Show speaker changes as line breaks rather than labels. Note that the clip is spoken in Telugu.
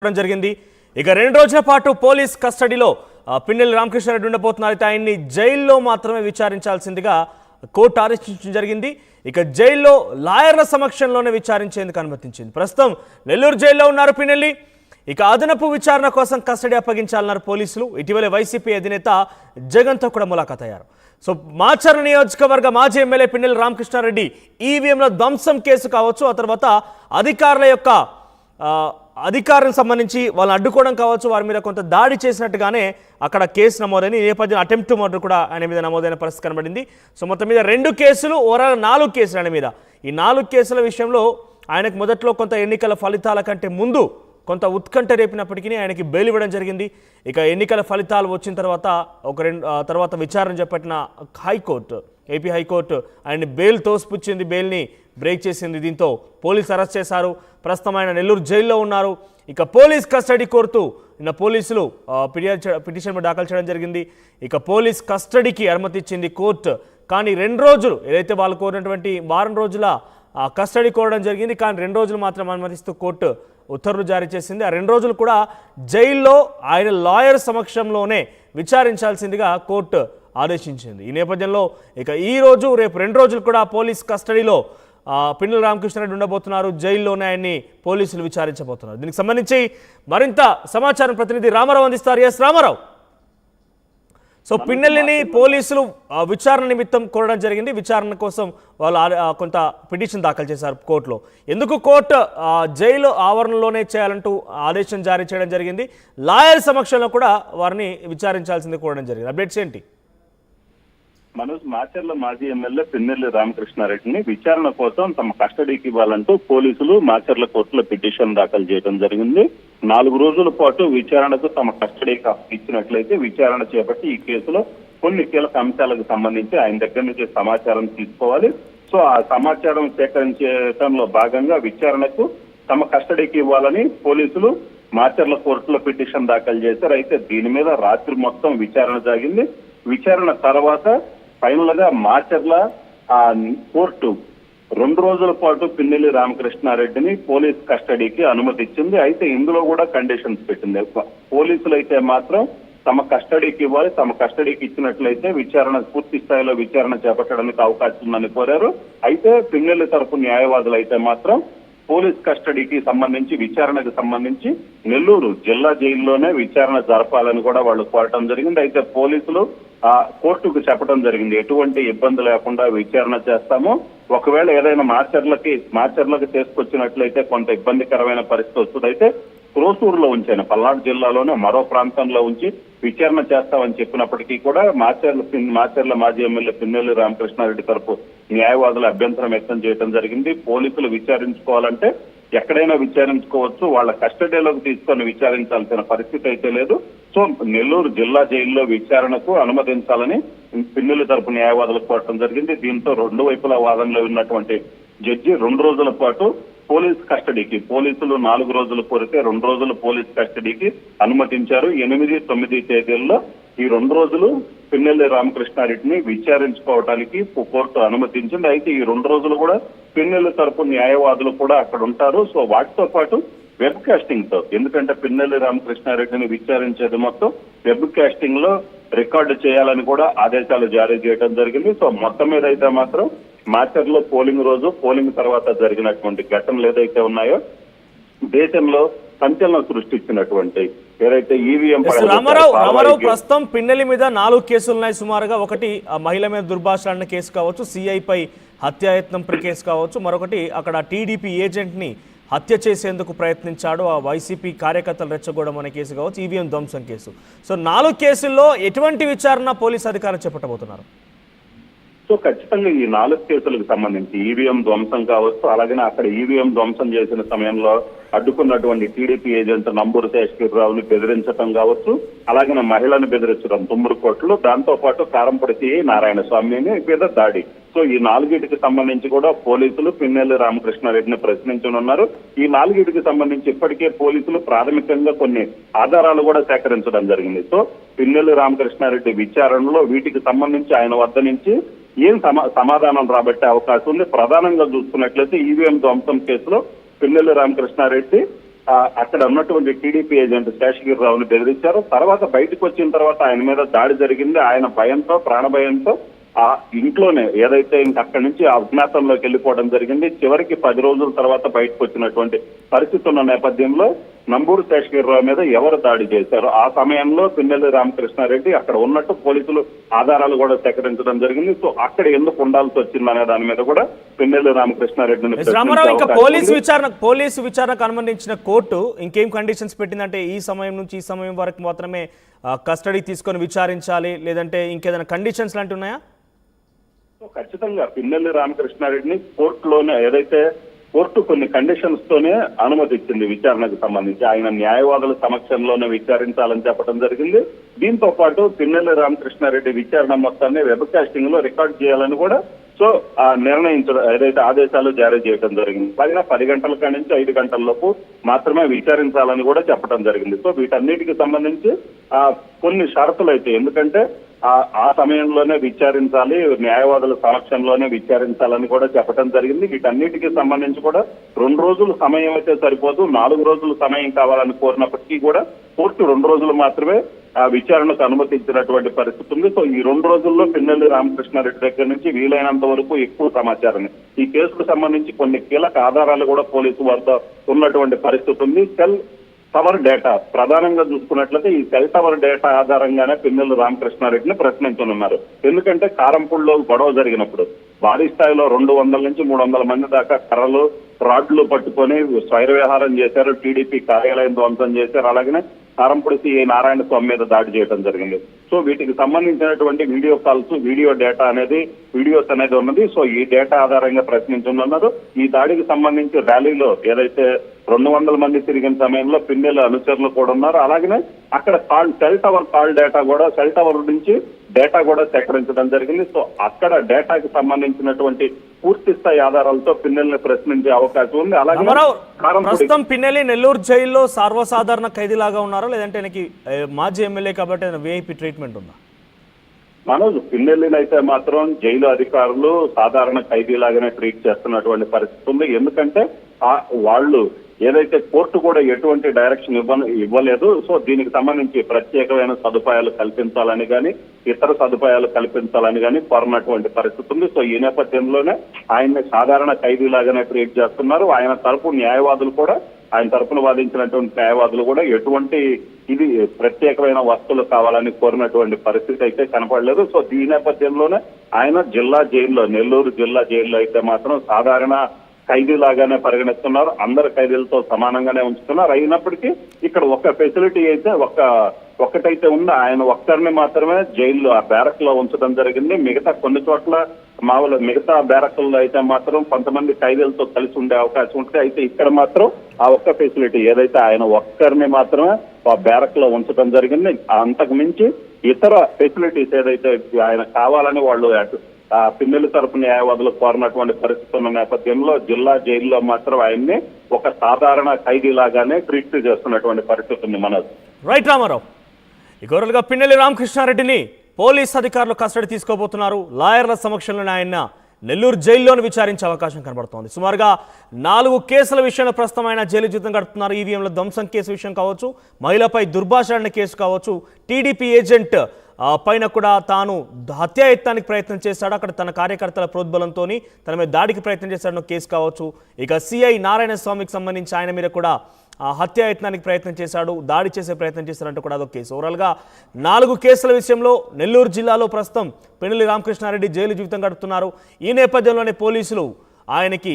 జరిగింది. ఇక 2 రోజుల పాటు పోలీస్ కస్టడీలో పిన్నెల్లి రామకృష్ణారెడ్డి ఉండబోతున్నారు. అయితే ఆయన్ని జైల్లో మాత్రమే విచారించాల్సిందిగా కోర్టు ఆదేశించడం జరిగింది. ఇక జైల్లో లాయర్ల సమక్షంలోనే విచారించేందుకు అనుమతించింది. ప్రస్తుతం నెల్లూరు జైల్లో ఉన్నారు పిన్నెల్లి. ఇక అదనపు విచారణ కోసం కస్టడీ అప్పగించాలన్నారు పోలీసులు. ఇటీవలే వైసీపీ అధినేత జగన్తో కూడా ములాఖాత్ అయ్యారు. సో మాచర్ల నియోజకవర్గ మాజీ ఎమ్మెల్యే పిన్నెల్లి రామకృష్ణారెడ్డి ఈవీఎంల ధ్వంసం కేసు కావచ్చు, ఆ తర్వాత అధికారుల యొక్క అధికారం సంబంధించి వాళ్ళని అడ్డుకోవడం కావచ్చు, వారి మీద కొంత దాడి చేసినట్టుగానే అక్కడ కేసు నమోదైంది. ఈ నేపథ్యంలో అటెంప్ట్ మర్డర్ కూడా ఆయన మీద నమోదైన పరిస్థితి కనబడింది. సో మొత్తం మీద 2 కేసులు, ఓవరాల్ 4 కేసులు ఆయన మీద. ఈ 4 కేసుల విషయంలో ఆయనకు మొదట్లో కొంత ఎన్నికల ఫలితాల కంటే ముందు కొంత ఉత్కంఠ రేపినప్పటికీ ఆయనకి బెయిల్ ఇవ్వడం జరిగింది. ఇక ఎన్నికల ఫలితాలు వచ్చిన తర్వాత తర్వాత విచారణ చేపట్టిన హైకోర్టు, ఏపీ హైకోర్టు ఆయన్ని బెయిల్ తోసిపుచ్చింది, బెయిల్ని బ్రేక్ చేసింది. దీంతో పోలీసు అరెస్ట్ చేశారు. ప్రస్తుతం ఆయన నెల్లూరు జైల్లో ఉన్నారు. ఇక పోలీస్ కస్టడీ కోరుతూ నిన్న పోలీసులు పిటిషన్ దాఖలు చేయడం జరిగింది. ఇక పోలీస్ కస్టడీకి అనుమతి ఇచ్చింది కోర్టు. కానీ 2 రోజులు ఏదైతే వాళ్ళు కోరినటువంటి వారం రోజుల కస్టడీ కోరడం జరిగింది. కానీ 2 రోజులు మాత్రం అనుమతిస్తూ కోర్టు ఉత్తర్వులు జారీ చేసింది. ఆ 2 రోజులు కూడా జైల్లో ఆయన లాయర్ సమక్షంలోనే విచారించాల్సిందిగా కోర్టు ఆదేశించింది. ఈ నేపథ్యంలో ఇక ఈ రోజు రేపు 2 రోజులు కూడా పోలీస్ కస్టడీలో పిన్నెల్లి రామకృష్ణారెడ్డి ఉండబోతున్నారు. జైల్లోనే ఆయన్ని పోలీసులు విచారించబోతున్నారు. దీనికి సంబంధించి మరింత సమాచారం ప్రతినిధి రామారావు అందిస్తారు. ఎస్ రామారావు. సో పిన్నెల్లిని పోలీసులు విచారణ నిమిత్తం కోరడం జరిగింది. విచారణ కోసం వాళ్ళు కొంత పిటిషన్ దాఖలు చేశారు కోర్టులో. ఎందుకు కోర్టు జైలు ఆవరణలోనే చేయాలంటూ ఆదేశం జారీ చేయడం జరిగింది. లాయర్ సమక్షంలో కూడా వారిని విచారించాల్సింది కోరడం జరిగింది. అప్డేట్స్ ఏంటి?
మనోజ్, మాచర్ల మాజీ ఎమ్మెల్యే పిన్నెల్లి రామకృష్ణారెడ్డిని విచారణ కోసం తమ కస్టడీకి ఇవ్వాలంటూ పోలీసులు మాచర్ల కోర్టులో పిటిషన్ దాఖలు చేయడం జరిగింది. 4 రోజుల పాటు విచారణకు తమ కస్టడీకి ఇచ్చినట్లయితే విచారణ చేపట్టి ఈ కేసులో కొన్ని కీలక అంశాలకు సంబంధించి ఆయన దగ్గర నుంచి సమాచారం తీసుకోవాలి. సో ఆ సమాచారం సేకరించడంలో భాగంగా విచారణకు తమ కస్టడీకి ఇవ్వాలని పోలీసులు మాచర్ల కోర్టులో పిటిషన్ దాఖలు చేశారు. అయితే దీని మీద రాత్రి మొత్తం విచారణ జరిగింది. విచారణ తర్వాత ఫైనల్ గా మాచర్ల కోర్టు 2 రోజుల పాటు పిన్నెల్లి రామకృష్ణారెడ్డిని పోలీస్ కస్టడీకి అనుమతి ఇచ్చింది. అయితే ఇందులో కూడా కండిషన్స్ పెట్టింది. పోలీసులు అయితే మాత్రం తమ కస్టడీకి ఇవ్వాలి, తమ కస్టడీకి ఇచ్చినట్లయితే విచారణ పూర్తి స్థాయిలో విచారణ చేపట్టడానికి అవకాశం ఉందని కోరారు. అయితే పిన్నెల్లి తరపు న్యాయవాదులు అయితే మాత్రం పోలీస్ కస్టడీకి సంబంధించి విచారణకు సంబంధించి నెల్లూరు జిల్లా జైల్లోనే విచారణ జరపాలని కూడా వాళ్ళు కోరటం జరిగింది. అయితే పోలీసులు కోర్టుకు చెప్పడం జరిగింది, ఎటువంటి ఇబ్బంది లేకుండా విచారణ చేస్తాము, ఒకవేళ ఏదైనా మాచర్లకు తీసుకొచ్చినట్లయితే కొంత ఇబ్బందికరమైన పరిస్థితి వస్తుంది, అయితే క్రోసూరులో ఉంచాను, పల్నాడు జిల్లాలోనే మరో ప్రాంతంలో ఉంచి విచారణ చేస్తామని చెప్పినప్పటికీ కూడా మాచర్ల మాజీ ఎమ్మెల్యే పిన్నెల్లి రామకృష్ణారెడ్డి తరపు న్యాయవాదులు అభ్యంతరం వ్యక్తం చేయడం జరిగింది. పోలీసులు విచారించుకోవాలంటే ఎక్కడైనా విచారించుకోవచ్చు, వాళ్ళ కస్టడీలోకి తీసుకొని విచారించాల్సిన పరిస్థితి అయితే లేదు. సో నెల్లూరు జిల్లా జైల్లో విచారణకు అనుమతించాలని పిన్నెల్లి తరపు న్యాయవాదులు కోరటం జరిగింది. దీంతో 2 వైపుల వాదనలో ఉన్నటువంటి జడ్జి 2 రోజుల పాటు పోలీస్ కస్టడీకి, పోలీసులు 4 రోజులు కోరితే 2 రోజులు పోలీస్ కస్టడీకి అనుమతించారు. 8, 9 తేదీల్లో ఈ 2 రోజులు పిన్నెల్లి రామకృష్ణారెడ్డిని విచారించుకోవడానికి కోర్టు అనుమతించింది. అయితే ఈ 2 రోజులు కూడా పిన్నెల్లి తరపు న్యాయవాదులు కూడా అక్కడ ఉంటారు. సో వాటితో పాటు వెబ్ కాస్టింగ్ తో, ఎందుకంటే పిన్నెల్లి రామకృష్ణారెడ్డిని విచారించేది మొత్తం వెబ్ కాస్టింగ్ లో రికార్డు చేయాలని కూడా ఆదేశాలు జారీ చేయడం జరిగింది. సో మొత్తం మీద అయితే మాత్రం మాచర్లో పోలింగ్ రోజు, పోలింగ్ తర్వాత జరిగినటువంటి ఘటనలు ఏదైతే ఉన్నాయో దేశంలో సంచలనం సృష్టించినటువంటి ఏదైతే ఈవీఎం
రామారావు ప్రస్తుతం పిన్నెల్లి మీద 4 కేసులు ఉన్నాయి సుమారుగా. ఒకటి మహిళ మీద దుర్భాషలాడిన కేసు కావచ్చు, సిఐపై హత్యాయత్నం కేసు కావచ్చు, మరొకటి అక్కడ టీడీపీ ఏజెంట్ని హత్య చేసేందుకు ప్రయత్నించాడు, ఆ వైసీపీ కార్యకర్తలు రెచ్చగొడడం అనే కేసు కావచ్చు, ఈవీఎం ధ్వంసం కేసు. సో 4 కేసుల్లో ఎటువంటి విచారణ పోలీసు అధికారులు చేపట్టబోతున్నారు?
సో ఖచ్చితంగా ఈ 4 కేసులకు సంబంధించి ఈవీఎం ధ్వంసం కావచ్చు, అలాగే అక్కడ ఈవీఎం ధ్వంసం చేసిన సమయంలో అడ్డుకున్నటువంటి టీడీపీ ఏజెంట్ నంబూరు శేషగిరిరావుని బెదిరించడం కావచ్చు, అలాగే మహిళను బెదిరించడం తుమ్మూరుకోట్లు, దాంతో పాటు కారంపొడి నారాయణ స్వామిని మీద దాడి. సో ఈ 4టికి సంబంధించి కూడా పోలీసులు పిన్నెల్లి రామకృష్ణారెడ్డిని ప్రశ్నించనున్నారు. ఈ 4టికి సంబంధించి ఇప్పటికే పోలీసులు ప్రాథమికంగా కొన్ని ఆధారాలు కూడా సేకరించడం జరిగింది. సో పిన్నెల్లి రామకృష్ణారెడ్డి విచారణలో వీటికి సంబంధించి ఆయన వద్ద నుంచి ఏం సమాధానం రాబట్టే అవకాశం ఉంది. ప్రధానంగా చూసుకున్నట్లయితే ఈవీఎం ధ్వంసం కేసులో పిన్నెల్లి రామకృష్ణారెడ్డి అక్కడ ఉన్నటువంటి టీడీపీ ఏజెంట్ శేషగిరిరావుని బెదిరించారు. తర్వాత బయటకు వచ్చిన తర్వాత ఆయన మీద దాడి జరిగింది. ఆయన భయంతో, ప్రాణభయంతో ఆ ఇంట్లోనే ఏదైతే ఇంక అక్కడి నుంచి అజ్ఞాతంలోకి వెళ్ళిపోవడం జరిగింది. చివరికి 10 రోజుల తర్వాత బయటకు వచ్చినటువంటి పరిస్థితి ఉన్న నేపథ్యంలో నంబూరు శేషగిరిరావు మీద ఎవరు దాడి చేశారు, ఆ సమయంలో పిన్నెల్లి రామకృష్ణారెడ్డి అక్కడ ఉన్నట్టు పోలీసులు ఆధారాలు కూడా సేకరించడం జరిగింది. సో అక్కడ ఎందుకు ఉండాల్సి వచ్చింది అనే దాని మీద కూడా పిన్నెల్లి రామకృష్ణారెడ్డిని
రామారావు, ఇంకా పోలీసు విచారణకు అనుమతించిన కోర్టు ఇంకేం కండిషన్స్ పెట్టిందంటే ఈ సమయం నుంచి ఈ సమయం వరకు మాత్రమే కస్టడీ తీసుకొని విచారించాలి, లేదంటే ఇంకేదైనా కండిషన్స్ లాంటివి ఉన్నాయా?
ఖచ్చితంగా పిన్నెల్లి రామకృష్ణారెడ్డిని కోర్టులోనే ఏదైతే కోర్టు కొన్ని కండిషన్స్ తోనే అనుమతి ఇచ్చింది విచారణకు సంబంధించి. ఆయన న్యాయవాదుల సమక్షంలోనే విచారించాలని చెప్పడం జరిగింది. దీంతో పాటు పిన్నెల్లి రామకృష్ణారెడ్డి విచారణ మొత్తాన్ని వెబ్ కాస్టింగ్ లో రికార్డ్ చేయాలని కూడా నిర్ణయించడం ఏదైతే ఆదేశాలు జారీ చేయడం జరిగింది. పైగా 10 గంటల కాడి నుంచి 5 గంటల లోపు మాత్రమే విచారించాలని కూడా చెప్పడం జరిగింది. సో వీటన్నిటికి సంబంధించి కొన్ని షరతులు అయితే, ఎందుకంటే ఆ సమయంలోనే విచారించాలి, న్యాయవాదుల సమక్షంలోనే విచారించాలని కూడా చెప్పడం జరిగింది. వీటన్నిటికీ సంబంధించి కూడా 2 రోజులు సమయం అయితే సరిపోదు, 4 రోజులు సమయం కావాలని కోరినప్పటికీ కూడా కోర్టు 2 రోజులు మాత్రమే ఆ విచారణకు అనుమతించినటువంటి పరిస్థితి ఉంది. సో ఈ 2 రోజుల్లో పిన్నెల్లి రామకృష్ణారెడ్డి దగ్గర నుంచి వీలైనంత వరకు ఎక్కువ సమాచారాన్ని, ఈ కేసుకు సంబంధించి కొన్ని కీలక ఆధారాలు కూడా పోలీసు వద్ద ఉన్నటువంటి పరిస్థితి ఉంది. సెల్ టవర్ డేటా ప్రధానంగా చూసుకున్నట్లయితే ఈ సెల్ టవర్ డేటా ఆధారంగానే పిన్నెల్లి రామకృష్ణారెడ్డిని ప్రశ్నించనున్నారు. ఎందుకంటే కారంపూడిలో గొడవ జరిగినప్పుడు భారీ స్థాయిలో 200 నుంచి 300 మంది దాకా కర్రలు, రాడ్లు పట్టుకొని స్వైర విహారం చేశారు, టీడీపీ కార్యాలయం ధ్వంసం చేశారు, అలాగనే కారంపూడి సిఐ నారాయణ స్వామి మీద దాడి చేయడం జరిగింది. సో వీటికి సంబంధించినటువంటి వీడియో కాల్స్, వీడియో డేటా అనేది, వీడియోస్ అనేది ఉన్నది. సో ఈ డేటా ఆధారంగా ప్రశ్నించనున్నారు. ఈ దాడికి సంబంధించి ర్యాలీలో ఏదైతే 200 మంది తిరిగిన సమయంలో పిన్నెల్లి అనుచరులు కూడా ఉన్నారు. అలాగనే అక్కడ సెల్ టవర్ కాల్ డేటా కూడా, సెల్ టవర్ నుంచి డేటా కూడా సేకరించడం జరిగింది. సో అక్కడ డేటాకి సంబంధించినటువంటి పూర్తి స్థాయి ఆధారాలతో పిన్నెల్ని ప్రశ్నించే అవకాశం ఉంది. అలాగే
ప్రస్తుతం పిన్నెల్లి నెల్లూరు జైల్లో సర్వసాధారణ ఖైదీలాగా ఉన్నారా, లేదంటే ఆయనకి మాజీ ఎమ్మెల్యే కాబట్టి విఐపి ట్రీట్మెంట్ ఉందా?
మనోజ్, పిన్నెల్లిని అయితే మాత్రం జైలు అధికారులు సాధారణ ఖైదీలాగానే ట్రీట్ చేస్తున్నటువంటి పరిస్థితి ఉంది. ఎందుకంటే వాళ్ళు ఏదైతే కోర్టు కూడా ఎటువంటి డైరెక్షన్ ఇవ్వలేదు. సో దీనికి సంబంధించి ప్రత్యేకమైన సదుపాయాలు కల్పించాలని కానీ, ఇతర సదుపాయాలు కల్పించాలని కానీ కోరినటువంటి పరిస్థితి ఉంది. సో ఈ నేపథ్యంలోనే ఆయన్ని సాధారణ ఖైదీలాగానే ట్రీట్ చేస్తున్నారు. ఆయన తరపు న్యాయవాదులు కూడా, ఆయన తరపున వాదించినటువంటి న్యాయవాదులు కూడా ఎటువంటి ఇది ప్రత్యేకమైన వస్తువులు కావాలని కోరినటువంటి పరిస్థితి అయితే కనపడలేదు. సో ఈ నేపథ్యంలోనే ఆయన జిల్లా జైల్లో, నెల్లూరు జిల్లా జైల్లో అయితే మాత్రం సాధారణ ఖైదీలాగానే పరిగణిస్తున్నారు. అందరు ఖైదీలతో సమానంగానే ఉంచుతున్నారు. అయినప్పటికీ ఇక్కడ ఒక ఫెసిలిటీ అయితే ఒక్కటైతే ఉంది, ఆయన ఒక్కరిని మాత్రమే జైల్లో ఆ బ్యారక్ లో ఉంచడం జరిగింది. మిగతా కొన్ని చోట్ల మిగతా బ్యారక్ల్లో అయితే మాత్రం కొంతమంది ఖైదీలతో కలిసి ఉండే అవకాశం ఉంటుంది. అయితే ఇక్కడ మాత్రం ఆ ఒక్క ఫెసిలిటీ ఏదైతే ఆయన ఒక్కరిని మాత్రమే ఆ బ్యారక్ లో ఉంచడం జరిగింది. అంతకు మించి ఇతర ఫెసిలిటీస్ ఏదైతే ఆయన కావాలని వాళ్ళు పిన్నెల్లి తరపు న్యాయవాదులు కోరినటువంటి పరిస్థితి ఉన్న నేపథ్యంలో జిల్లా జైల్లో మాత్రం ఆయన్ని ఒక సాధారణ ఖైదీలాగానే ట్రీట్ చేస్తున్నటువంటి పరిస్థితి ఉంది. మనోజ్,
రైట్ రామారావు, ఇక పిన్నెల్లి రామకృష్ణారెడ్డిని పోలీస్ అధికారులు కస్టడీ తీసుకోబోతున్నారు. లాయర్ల సమక్షంలోనే ఆయన నెల్లూరు జైల్లోనే విచారించే అవకాశం కనబడుతోంది. సుమారుగా 4 కేసుల విషయంలో ప్రస్తుతం ఆయన జైలు జీవితం గడుపుతున్నారు. ఈవీఎంల ధ్వంసం కేసు విషయం కావచ్చు, మహిళపై దుర్భాషణ కేసు కావచ్చు, టీడీపీ ఏజెంట్ పైన కూడా తాను హత్యాయత్నానికి ప్రయత్నం చేశాడు, అక్కడ తన కార్యకర్తల ప్రోద్బలంతో తన మీద దాడికి ప్రయత్నం చేశాడన్న కేసు కావచ్చు. ఇక సిఐ నారాయణ స్వామికి సంబంధించి ఆయన మీద కూడా హత్యాయత్నానికి ప్రయత్నం చేశాడు, దాడి చేసే ప్రయత్నం చేశారంటూ కూడా అదొక కేసు. ఓవరాల్గా 4 కేసుల విషయంలో నెల్లూరు జిల్లాలో ప్రస్తుతం పిన్నెల్లి రామకృష్ణారెడ్డి జైలు జీవితం గడుపుతున్నారు. ఈ నేపథ్యంలోనే పోలీసులు ఆయనకి